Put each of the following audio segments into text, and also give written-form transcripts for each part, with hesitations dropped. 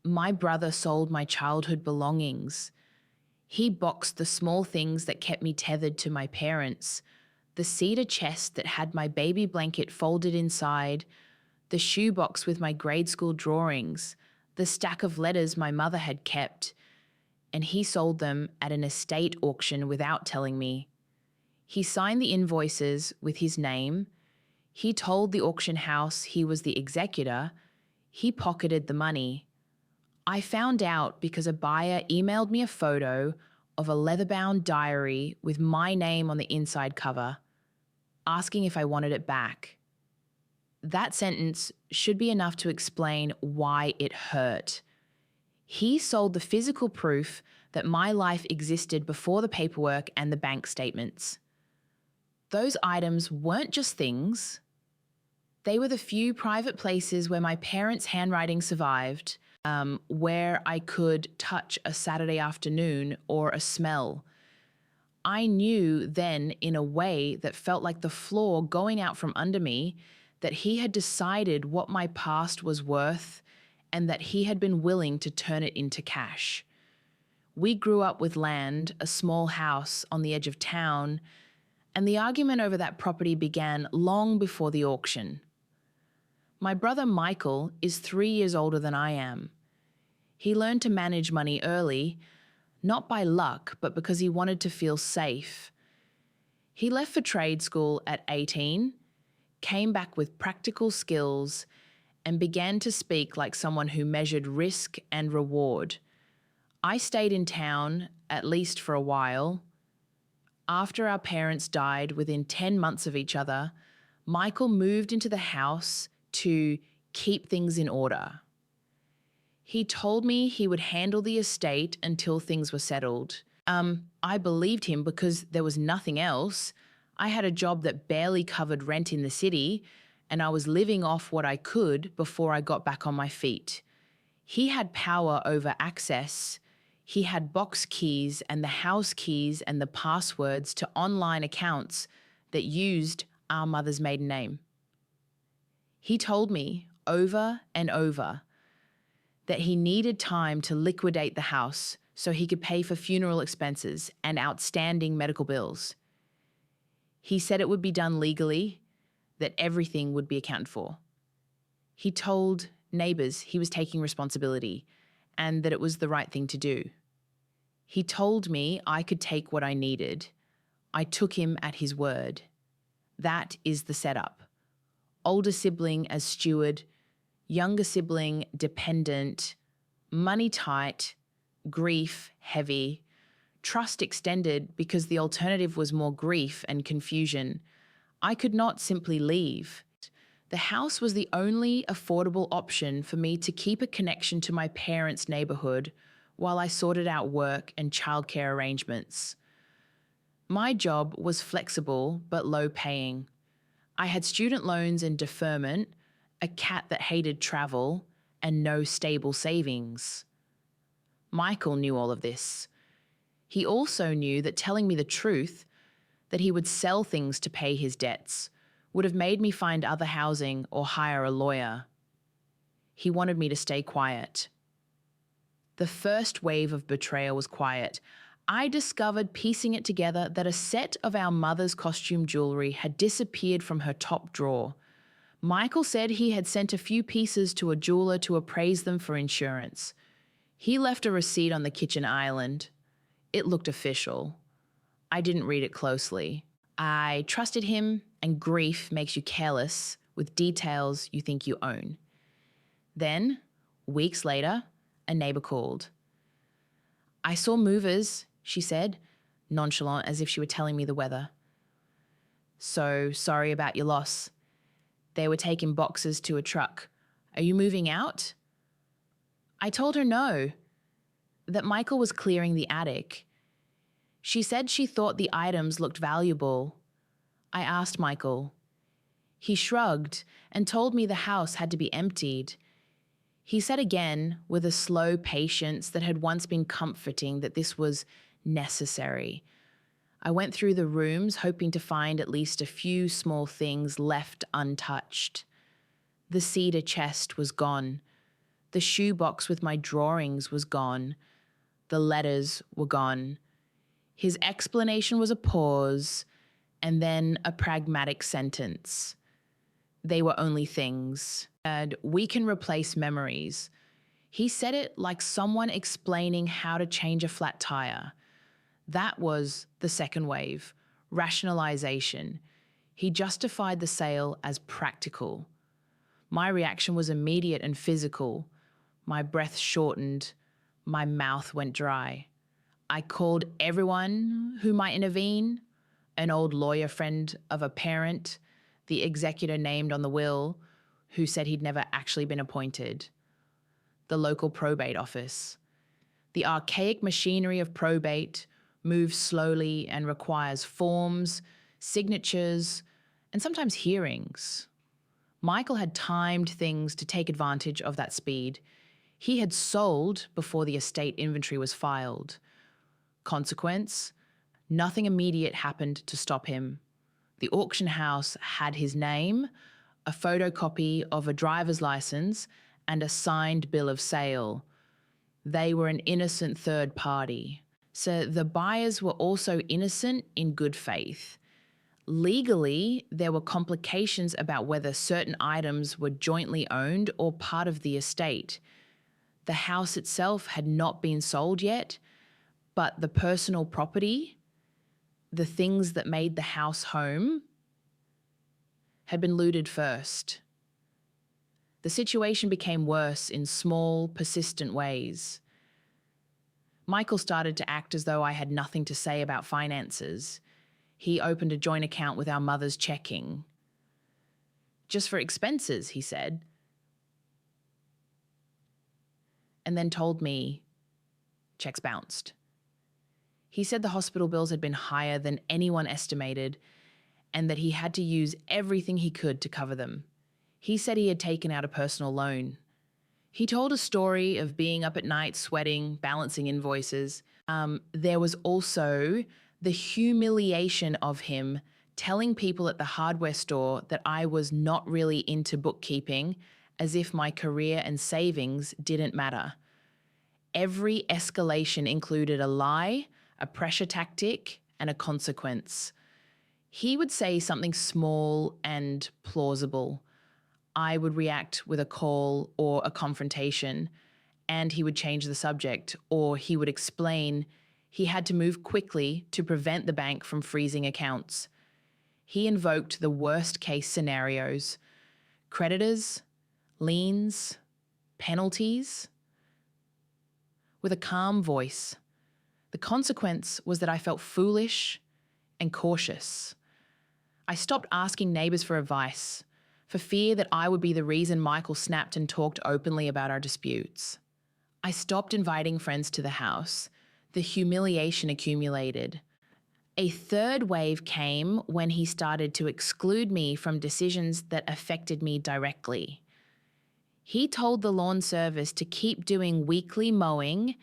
My brother sold my childhood belongings. He boxed the small things that kept me tethered to my parents, the cedar chest that had my baby blanket folded inside, the shoebox with my grade school drawings, the stack of letters my mother had kept, and he sold them at an estate auction without telling me. He signed the invoices with his name. He told the auction house he was the executor. He pocketed the money. I found out because a buyer emailed me a photo of a leather-bound diary with my name on the inside cover, asking if I wanted it back. That sentence should be enough to explain why it hurt. He sold the physical proof that my life existed before the paperwork and the bank statements. Those items weren't just things. They were the few private places where my parents' handwriting survived, where I could touch a Saturday afternoon or a smell. I knew then, in a way that felt like the floor going out from under me, that he had decided what my past was worth and that he had been willing to turn it into cash. We grew up with land, a small house on the edge of town, and the argument over that property began long before the auction. My brother Michael is 3 years older than I am. He learned to manage money early, not by luck, but because he wanted to feel safe. He left for trade school at 18, came back with practical skills, and began to speak like someone who measured risk and reward. I stayed in town, at least for a while. After our parents died within 10 months of each other, Michael moved into the house to keep things in order. He told me he would handle the estate until things were settled. I believed him because there was nothing else. I had a job that barely covered rent in the city, and I was living off what I could before I got back on my feet. He had power over access. He had box keys and the house keys and the passwords to online accounts that used our mother's maiden name. He told me over and over that he needed time to liquidate the house so he could pay for funeral expenses and outstanding medical bills. He said it would be done legally, that everything would be accounted for. He told neighbours he was taking responsibility and that it was the right thing to do. He told me I could take what I needed. I took him at his word. That is the setup. Older sibling as steward, younger sibling dependent, money tight, grief heavy, trust extended because the alternative was more grief and confusion. I could not simply leave. The house was the only affordable option for me to keep a connection to my parents' neighbourhood while I sorted out work and childcare arrangements. My job was flexible but low paying. I had student loans and deferment, a cat that hated travel, and no stable savings. Michael knew all of this. He also knew that telling me the truth, that he would sell things to pay his debts, would have made me find other housing or hire a lawyer. He wanted me to stay quiet. The first wave of betrayal was quiet. I discovered, piecing it together, that a set of our mother's costume jewellery had disappeared from her top drawer. Michael said he had sent a few pieces to a jeweller to appraise them for insurance. He left a receipt on the kitchen island. It looked official. I didn't read it closely. I trusted him, and grief makes you careless with details you think you own. Then, weeks later, a neighbour called. "I saw movers," she said, nonchalant as if she were telling me the weather. "So sorry about your loss. They were taking boxes to a truck. Are you moving out?" I told her no, that Michael was clearing the attic. She said she thought the items looked valuable. I asked Michael. He shrugged and told me the house had to be emptied. He said again, with a slow patience that had once been comforting, that this was necessary. I went through the rooms hoping to find at least a few small things left untouched. The cedar chest was gone. The shoebox with my drawings was gone. The letters were gone. His explanation was a pause and then a pragmatic sentence. They were only things. And we can replace memories. He said it like someone explaining how to change a flat tire. That was the second wave, rationalization. He justified the sale as practical. My reaction was immediate and physical. My breath shortened. My mouth went dry. I called everyone who might intervene, an old lawyer friend of a parent, the executor named on the will, who said he'd never actually been appointed, the local probate office. The archaic machinery of probate moves slowly and requires forms, signatures, and sometimes hearings. Michael had timed things to take advantage of that speed. He had sold before the estate inventory was filed. Consequence, nothing immediate happened to stop him. The auction house had his name, a photocopy of a driver's license, and a signed bill of sale. They were an innocent third party. So the buyers were also innocent in good faith. Legally, there were complications about whether certain items were jointly owned or part of the estate. The house itself had not been sold yet, but the personal property, the things that made the house home, had been looted first. The situation became worse in small, persistent ways. Michael started to act as though I had nothing to say about finances. He opened a joint account with our mother's checking. Just for expenses, he said. And then told me checks bounced. He said the hospital bills had been higher than anyone estimated and that he had to use everything he could to cover them. He said he had taken out a personal loan. He told a story of being up at night sweating, balancing invoices. There was also the humiliation of him telling people at the hardware store that I was not really into bookkeeping, as if my career and savings didn't matter. Every escalation included a lie, a pressure tactic, and a consequence. He would say something small and plausible. I would react with a call or a confrontation, and he would change the subject, or he would explain he had to move quickly to prevent the bank from freezing accounts. He invoked the worst-case scenarios: creditors, liens, penalties, with a calm voice. The consequence was that I felt foolish and cautious. I stopped asking neighbours for advice, for fear that I would be the reason Michael snapped and talked openly about our disputes. I stopped inviting friends to the house. The humiliation accumulated. A third wave came when he started to exclude me from decisions that affected me directly. He told the lawn service to keep doing weekly mowing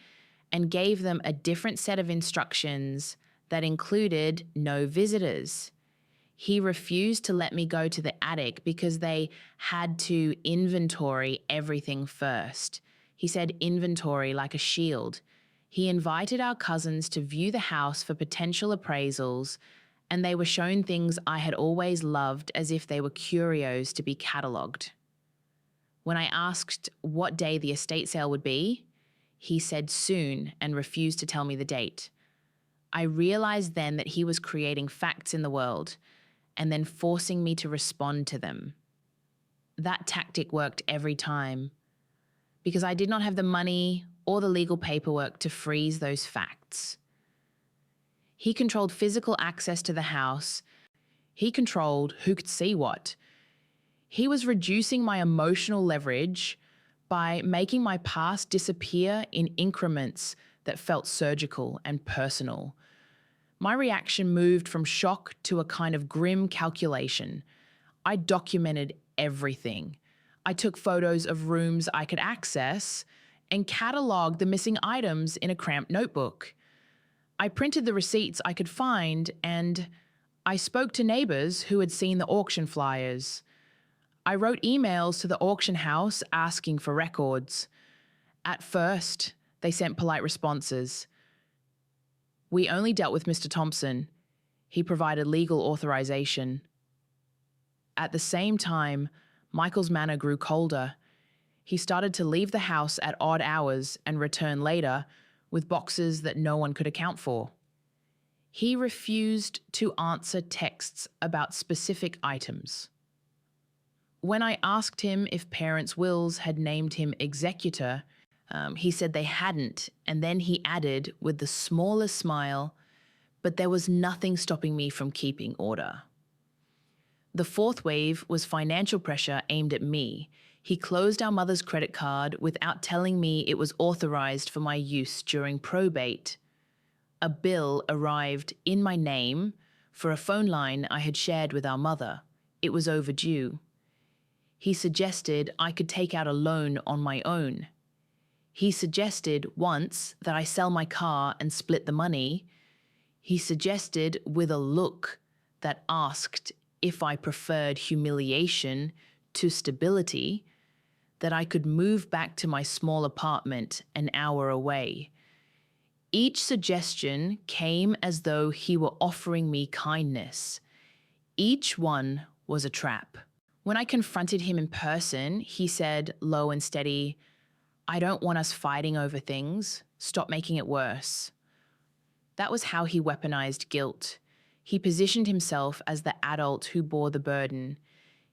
and gave them a different set of instructions that included no visitors. He refused to let me go to the attic because they had to inventory everything first. He said inventory like a shield. He invited our cousins to view the house for potential appraisals, and they were shown things I had always loved as if they were curios to be catalogued. When I asked what day the estate sale would be, he said soon and refused to tell me the date. I realized then that he was creating facts in the world and then forcing me to respond to them. That tactic worked every time because I did not have the money or the legal paperwork to freeze those facts. He controlled physical access to the house. He controlled who could see what. He was reducing my emotional leverage by making my past disappear in increments that felt surgical and personal. My reaction moved from shock to a kind of grim calculation. I documented everything. I took photos of rooms I could access and catalogued the missing items in a cramped notebook. I printed the receipts I could find, and I spoke to neighbours who had seen the auction flyers. I wrote emails to the auction house asking for records. At first, they sent polite responses. We only dealt with Mr. Thompson. He provided legal authorization. At the same time, Michael's manner grew colder. He started to leave the house at odd hours and return later with boxes that no one could account for. He refused to answer texts about specific items. When I asked him if parents' wills had named him executor, he said they hadn't, and then he added with the smallest smile, but there was nothing stopping me from keeping order. The fourth wave was financial pressure aimed at me. He closed our mother's credit card without telling me it was authorized for my use during probate. A bill arrived in my name for a phone line I had shared with our mother. It was overdue. He suggested I could take out a loan on my own. He suggested once that I sell my car and split the money. He suggested with a look that asked if I preferred humiliation to stability, that I could move back to my small apartment an hour away. Each suggestion came as though he were offering me kindness. Each one was a trap. When I confronted him in person, he said, low and steady, I don't want us fighting over things. Stop making it worse. That was how he weaponized guilt. He positioned himself as the adult who bore the burden.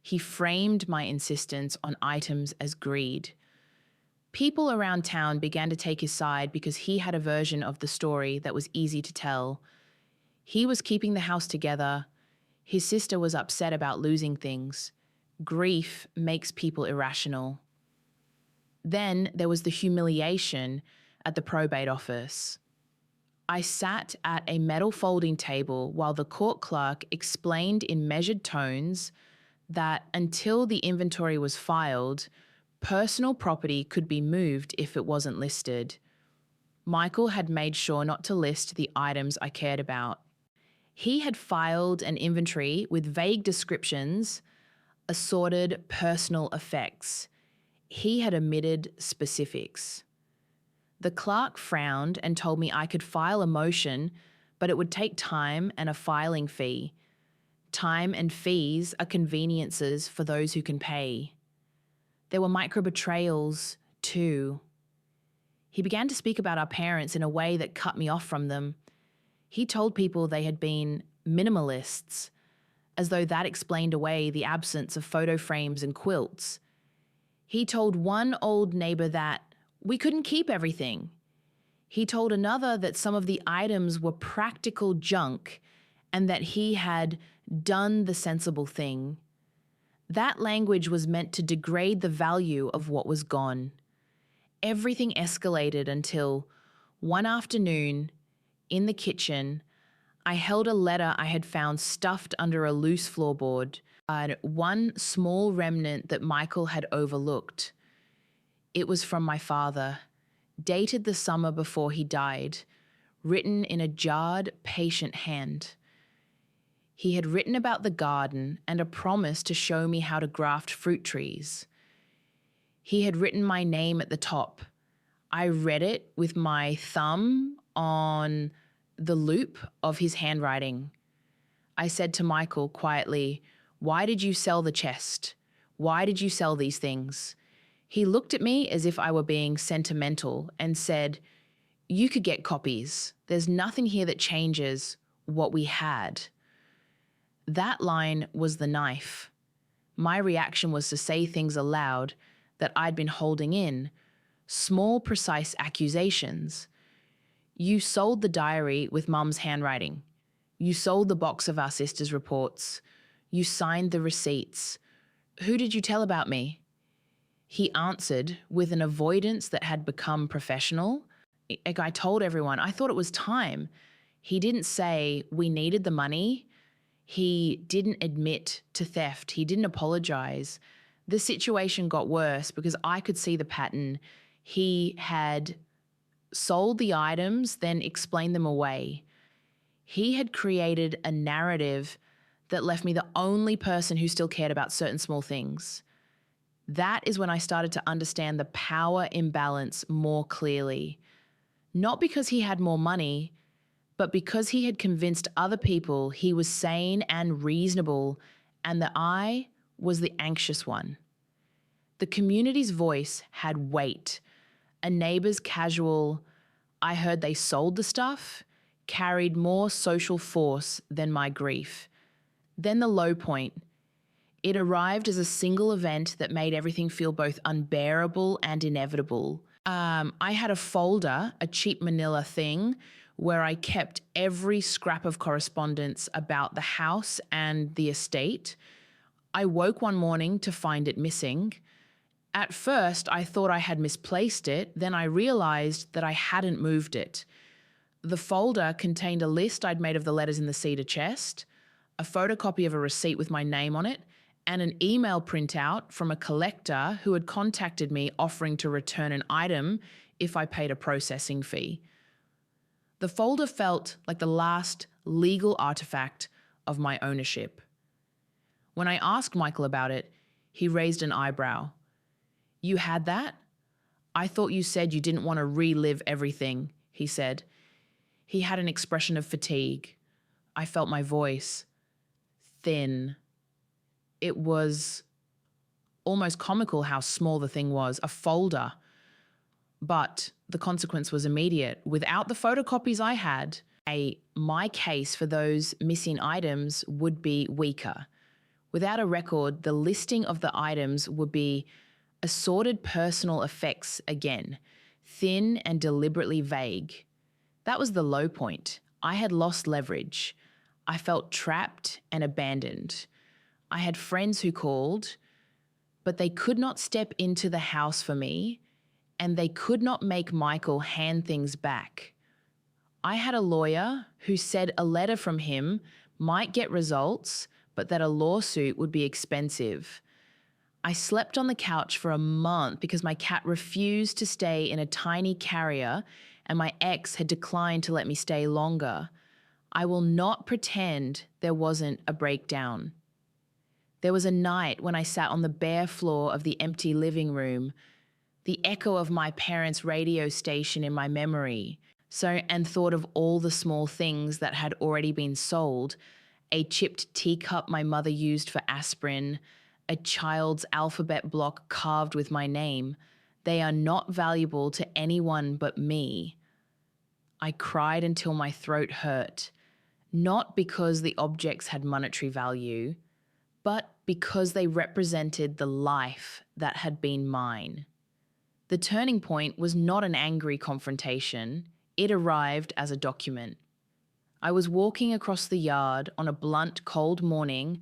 He framed my insistence on items as greed. People around town began to take his side because he had a version of the story that was easy to tell. He was keeping the house together. His sister was upset about losing things. Grief makes people irrational. Then there was the humiliation at the probate office. I sat at a metal folding table while the court clerk explained in measured tones that until the inventory was filed, personal property could be moved if it wasn't listed. Michael had made sure not to list the items I cared about. He had filed an inventory with vague descriptions, assorted personal effects. He had omitted specifics. The clerk frowned and told me I could file a motion, but it would take time and a filing fee. Time and fees are conveniences for those who can pay. There were micro-betrayals, too. He began to speak about our parents in a way that cut me off from them. He told people they had been minimalists, as though that explained away the absence of photo frames and quilts. He told one old neighbor that we couldn't keep everything. He told another that some of the items were practical junk and that he had done the sensible thing. That language was meant to degrade the value of what was gone. Everything escalated until one afternoon, in the kitchen, I held a letter I had found stuffed under a loose floorboard, one small remnant that Michael had overlooked. It was from my father, dated the summer before he died, written in a jarred, patient hand. He had written about the garden and a promise to show me how to graft fruit trees. He had written my name at the top. I read it with my thumb on the loop of his handwriting. I said to Michael quietly, "Why did you sell the chest? Why did you sell these things?" He looked at me as if I were being sentimental and said, "You could get copies. There's nothing here that changes what we had." That line was the knife. My reaction was to say things aloud that I'd been holding in, small, precise accusations. You sold the diary with Mum's handwriting. You sold the box of our sister's reports. You signed the receipts. Who did you tell about me? He answered with an avoidance that had become professional. I told everyone, I thought it was time. He didn't say we needed the money. He didn't admit to theft. He didn't apologize. The situation got worse because I could see the pattern. He had sold the items, then explained them away. He had created a narrative that left me the only person who still cared about certain small things. That is when I started to understand the power imbalance more clearly. Not because he had more money, but because he had convinced other people he was sane and reasonable, and that I was the anxious one. The community's voice had weight. A neighbor's casual, "I heard they sold the stuff," carried more social force than my grief. Then the low point. It arrived as a single event that made everything feel both unbearable and inevitable. I had a folder, a cheap manila thing, where I kept every scrap of correspondence about the house and the estate. I woke one morning to find it missing. At first, I thought I had misplaced it. Then I realized that I hadn't moved it. The folder contained a list I'd made of the letters in the cedar chest, a photocopy of a receipt with my name on it, and an email printout from a collector who had contacted me offering to return an item if I paid a processing fee. The folder felt like the last legal artifact of my ownership. When I asked Michael about it, he raised an eyebrow. "You had that? I thought you said you didn't want to relive everything," he said. He had an expression of fatigue. I felt my voice. Thin. It was almost comical how small the thing was, a folder. But the consequence was immediate. Without the photocopies I had, my case for those missing items would be weaker. Without a record, the listing of the items would be assorted personal effects again, thin and deliberately vague. That was the low point. I had lost leverage. I felt trapped and abandoned. I had friends who called, but they could not step into the house for me, and they could not make Michael hand things back. I had a lawyer who said a letter from him might get results, but that a lawsuit would be expensive. I slept on the couch for a month because my cat refused to stay in a tiny carrier and my ex had declined to let me stay longer. I will not pretend there wasn't a breakdown. There was a night when I sat on the bare floor of the empty living room, the echo of my parents' radio station in my memory, and thought of all the small things that had already been sold, a chipped teacup my mother used for aspirin, a child's alphabet block carved with my name. They are not valuable to anyone but me. I cried until my throat hurt, not because the objects had monetary value, but because they represented the life that had been mine. The turning point was not an angry confrontation. It arrived as a document. I was walking across the yard on a blunt, cold morning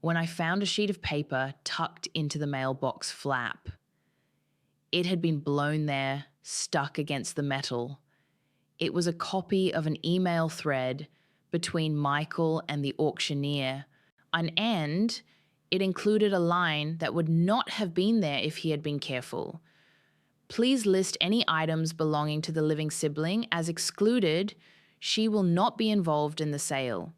when I found a sheet of paper tucked into the mailbox flap. It had been blown there, stuck against the metal. It was a copy of an email thread between Michael and the auctioneer, and it included a line that would not have been there if he had been careful. "Please list any items belonging to the living sibling as excluded. She will not be involved in the sale."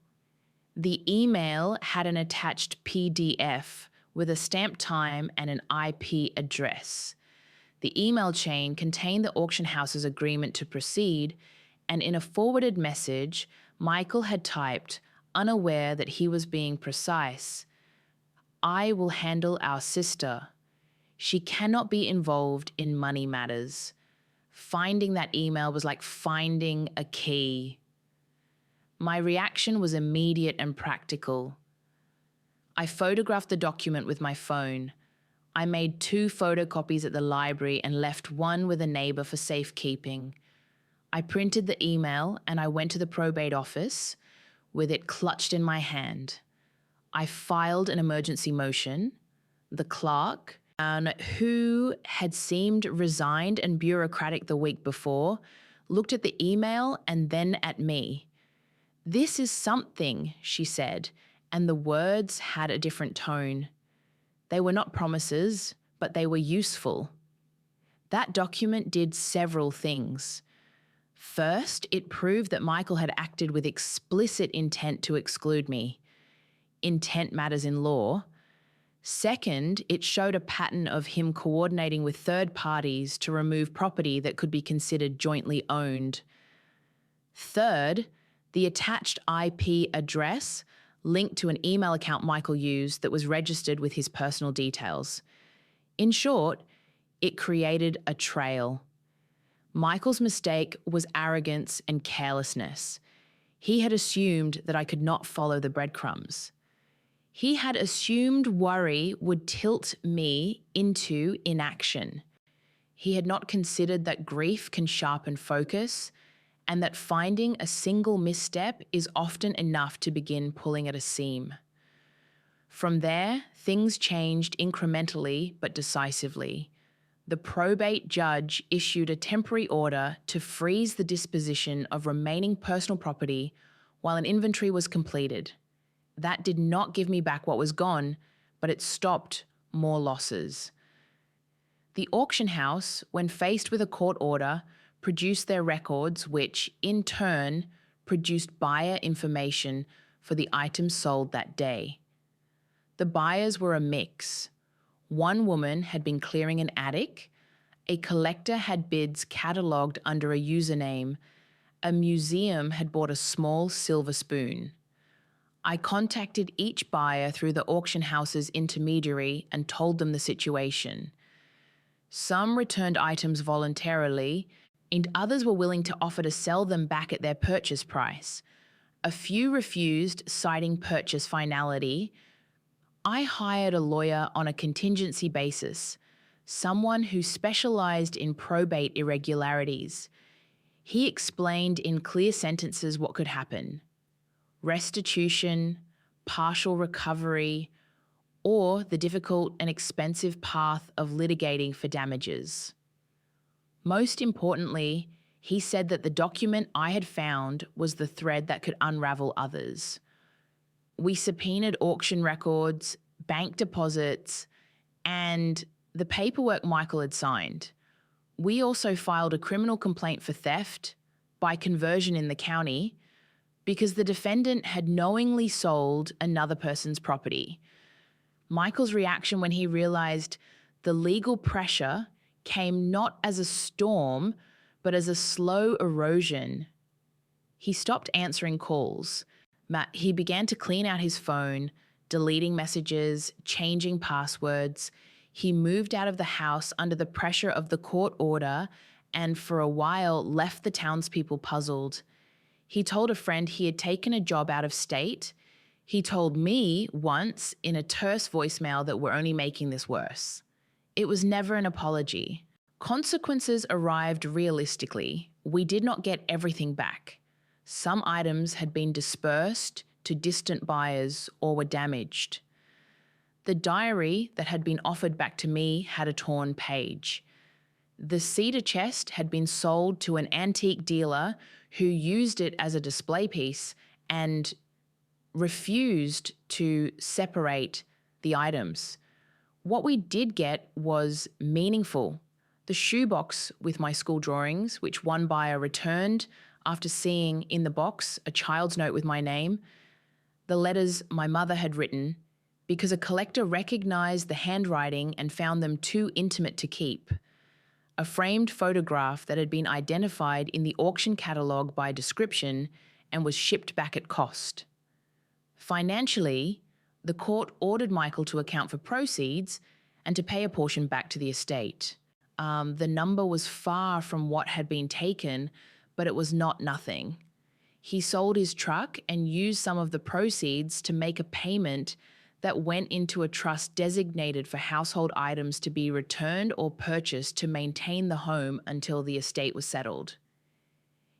The email had an attached PDF with a stamped time and an IP address. The email chain contained the auction house's agreement to proceed, and in a forwarded message, Michael had typed, unaware that he was being precise, "I will handle our sister. She cannot be involved in money matters." Finding that email was like finding a key. My reaction was immediate and practical. I photographed the document with my phone. I made 2 photocopies at the library and left one with a neighbor for safekeeping. I printed the email and I went to the probate office with it clutched in my hand. I filed an emergency motion. The clerk, who had seemed resigned and bureaucratic the week before, looked at the email and then at me. "This is something," she said, and the words had a different tone. They were not promises, but they were useful. That document did several things. First, it proved that Michael had acted with explicit intent to exclude me. Intent matters in law. Second, it showed a pattern of him coordinating with third parties to remove property that could be considered jointly owned. Third, the attached IP address linked to an email account Michael used that was registered with his personal details. In short, it created a trail. Michael's mistake was arrogance and carelessness. He had assumed that I could not follow the breadcrumbs. He had assumed worry would tilt me into inaction. He had not considered that grief can sharpen focus and that finding a single misstep is often enough to begin pulling at a seam. From there, things changed incrementally but decisively. The probate judge issued a temporary order to freeze the disposition of remaining personal property while an inventory was completed. That did not give me back what was gone, but it stopped more losses. The auction house, when faced with a court order, produced their records, which, in turn, produced buyer information for the items sold that day. The buyers were a mix. One woman had been clearing an attic, a collector had bids catalogued under a username, a museum had bought a small silver spoon. I contacted each buyer through the auction house's intermediary and told them the situation. Some returned items voluntarily, and others were willing to offer to sell them back at their purchase price. A few refused, citing purchase finality. I hired a lawyer on a contingency basis, someone who specialized in probate irregularities. He explained in clear sentences what could happen: restitution, partial recovery, or the difficult and expensive path of litigating for damages. Most importantly, he said that the document I had found was the thread that could unravel others. We subpoenaed auction records, bank deposits, and the paperwork Michael had signed. We also filed a criminal complaint for theft by conversion in the county because the defendant had knowingly sold another person's property. Michael's reaction when he realized the legal pressure came not as a storm, but as a slow erosion. He stopped answering calls. He began to clean out his phone, deleting messages, changing passwords. He moved out of the house under the pressure of the court order and for a while left the townspeople puzzled. He told a friend he had taken a job out of state. He told me once in a terse voicemail that we're only making this worse. It was never an apology. Consequences arrived realistically. We did not get everything back. Some items had been dispersed to distant buyers or were damaged. The diary that had been offered back to me had a torn page. The cedar chest had been sold to an antique dealer who used it as a display piece and refused to separate the items. What we did get was meaningful. The shoebox with my school drawings, which one buyer returned after seeing in the box a child's note with my name, the letters my mother had written, because a collector recognized the handwriting and found them too intimate to keep. A framed photograph that had been identified in the auction catalogue by description and was shipped back at cost. Financially, the court ordered Michael to account for proceeds and to pay a portion back to the estate. The number was far from what had been taken, but it was not nothing. He sold his truck and used some of the proceeds to make a payment that went into a trust designated for household items to be returned or purchased to maintain the home until the estate was settled.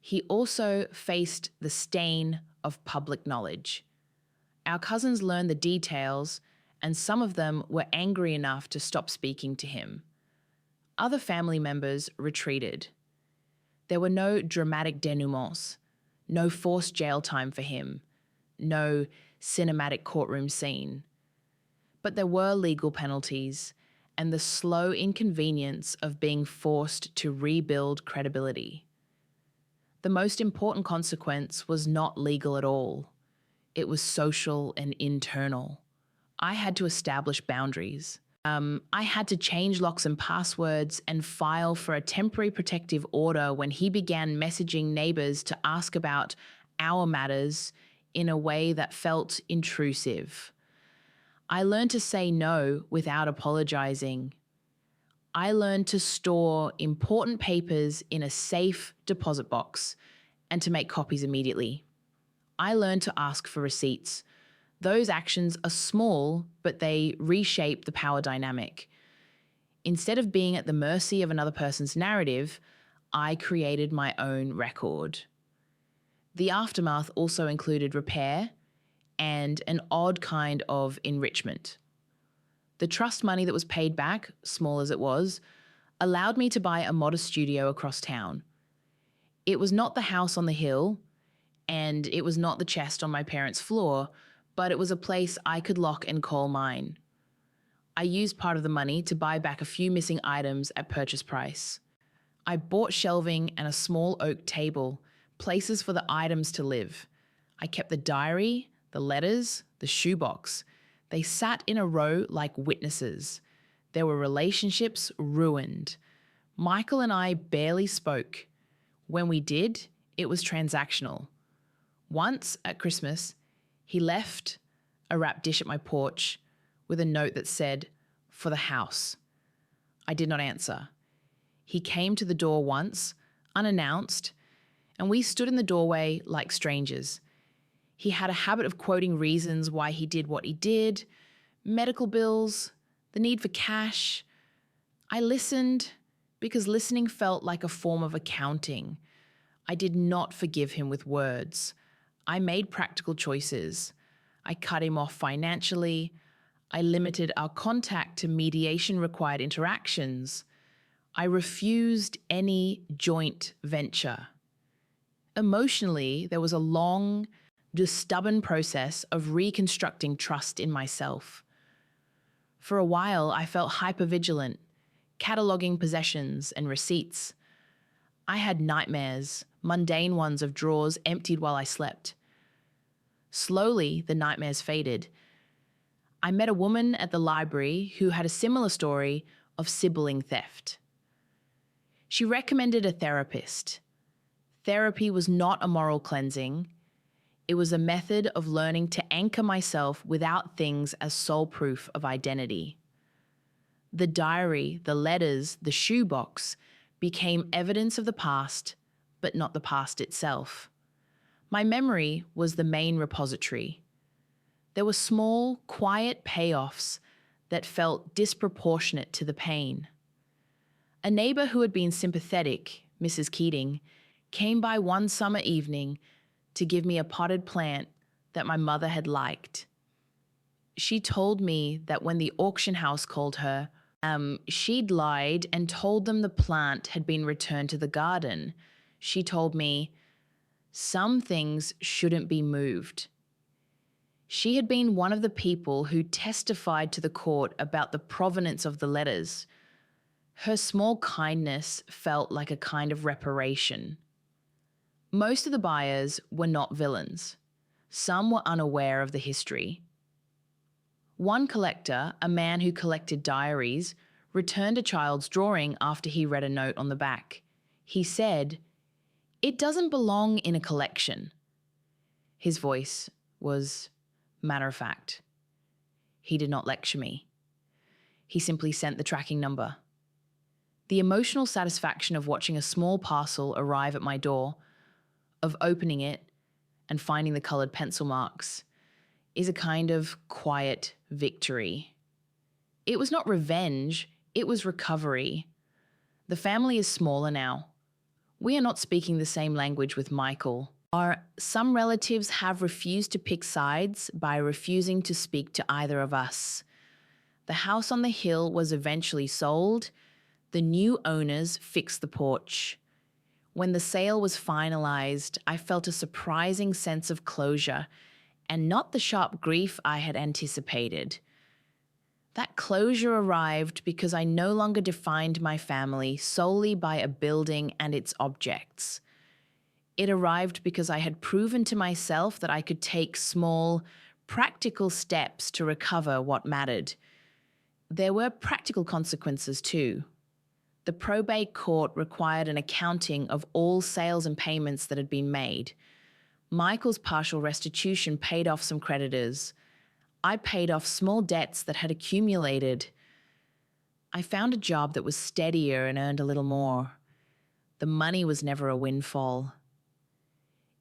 He also faced the stain of public knowledge. Our cousins learned the details, and some of them were angry enough to stop speaking to him. Other family members retreated. There were no dramatic denouements, no forced jail time for him, no cinematic courtroom scene. But there were legal penalties and the slow inconvenience of being forced to rebuild credibility. The most important consequence was not legal at all. It was social and internal. I had to establish boundaries. I had to change locks and passwords and file for a temporary protective order when he began messaging neighbors to ask about our matters in a way that felt intrusive. I learned to say no without apologizing. I learned to store important papers in a safe deposit box and to make copies immediately. I learned to ask for receipts. Those actions are small, but they reshape the power dynamic. Instead of being at the mercy of another person's narrative, I created my own record. The aftermath also included repair and an odd kind of enrichment. The trust money that was paid back, small as it was, allowed me to buy a modest studio across town. It was not the house on the hill, and it was not the chest on my parents' floor, but it was a place I could lock and call mine. I used part of the money to buy back a few missing items at purchase price. I bought shelving and a small oak table, places for the items to live. I kept the diary, the letters, the shoebox. They sat in a row like witnesses. There were relationships ruined. Michael and I barely spoke. When we did, it was transactional. Once, at Christmas, he left a wrapped dish at my porch with a note that said, "For the house." I did not answer. He came to the door once, unannounced, and we stood in the doorway like strangers. He had a habit of quoting reasons why he did what he did, medical bills, the need for cash. I listened because listening felt like a form of accounting. I did not forgive him with words. I made practical choices. I cut him off financially. I limited our contact to mediation-required interactions. I refused any joint venture. Emotionally, there was a long, stubborn process of reconstructing trust in myself. For a while, I felt hypervigilant, cataloging possessions and receipts. I had nightmares, mundane ones of drawers emptied while I slept. Slowly, the nightmares faded. I met a woman at the library who had a similar story of sibling theft. She recommended a therapist. Therapy was not a moral cleansing. It was a method of learning to anchor myself without things as sole proof of identity. The diary, the letters, the shoebox became evidence of the past, but not the past itself. My memory was the main repository. There were small, quiet payoffs that felt disproportionate to the pain. A neighbour who had been sympathetic, Mrs. Keating, came by one summer evening to give me a potted plant that my mother had liked. She told me that when the auction house called her, she'd lied and told them the plant had been returned to the garden. She told me, "Some things shouldn't be moved." She had been one of the people who testified to the court about the provenance of the letters. Her small kindness felt like a kind of reparation. Most of the buyers were not villains. Some were unaware of the history. One collector, a man who collected diaries, returned a child's drawing after he read a note on the back. He said, "It doesn't belong in a collection." His voice was matter of fact. He did not lecture me. He simply sent the tracking number. The emotional satisfaction of watching a small parcel arrive at my door, of opening it and finding the coloured pencil marks, is a kind of quiet victory. It was not revenge, it was recovery. The family is smaller now. We are not speaking the same language with Michael. Some relatives have refused to pick sides by refusing to speak to either of us. The house on the hill was eventually sold. The new owners fixed the porch. When the sale was finalized, I felt a surprising sense of closure and not the sharp grief I had anticipated. That closure arrived because I no longer defined my family solely by a building and its objects. It arrived because I had proven to myself that I could take small, Practical steps to recover what mattered. There were practical consequences too. The probate court required an accounting of all sales and payments that had been made. Michael's partial restitution paid off some creditors. I paid off small debts that had accumulated. I found a job that was steadier and earned a little more. The money was never a windfall.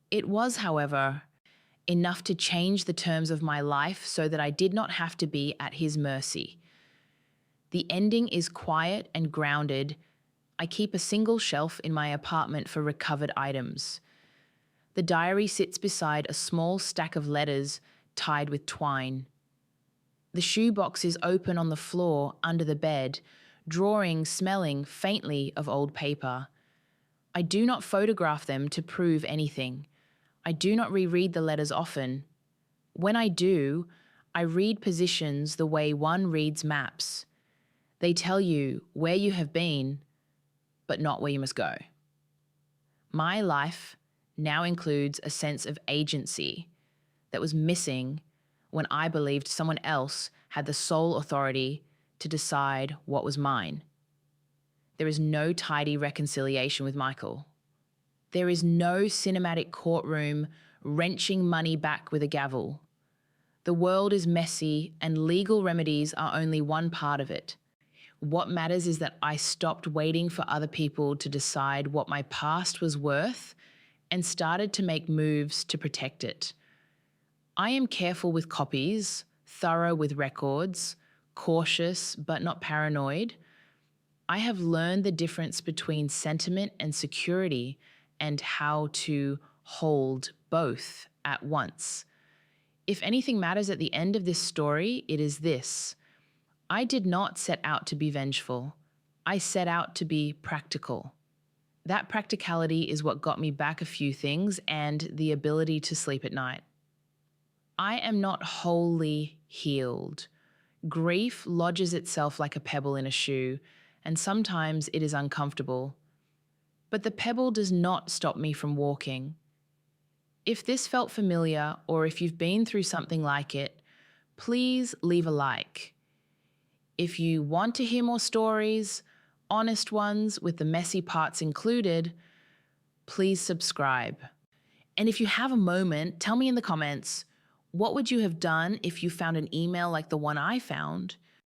It was, however, enough to change the terms of my life so that I did not have to be at his mercy. The ending is quiet and grounded. I keep a single shelf in my apartment for recovered items. The diary sits beside a small stack of letters tied with twine. The shoebox is open on the floor under the bed, drawings smelling faintly of old paper. I do not photograph them to prove anything. I do not reread the letters often. When I do, I read positions the way one reads maps. They tell you where you have been, but not where you must go. My life now includes a sense of agency that was missing when I believed someone else had the sole authority to decide what was mine. There is no tidy reconciliation with Michael. There is no cinematic courtroom wrenching money back with a gavel. The world is messy and legal remedies are only one part of it. What matters is that I stopped waiting for other people to decide what my past was worth and started to make moves to protect it. I am careful with copies, thorough with records, cautious but not paranoid. I have learned the difference between sentiment and security and how to hold both at once. If anything matters at the end of this story, it is this. I did not set out to be vengeful. I set out to be practical. That practicality is what got me back a few things and the ability to sleep at night. I am not wholly healed. Grief lodges itself like a pebble in a shoe, and sometimes it is uncomfortable. But the pebble does not stop me from walking. If this felt familiar, or if you've been through something like it, please leave a like. If you want to hear more stories, honest ones with the messy parts included, please subscribe. And if you have a moment, tell me in the comments, what would you have done if you found an email like the one I found?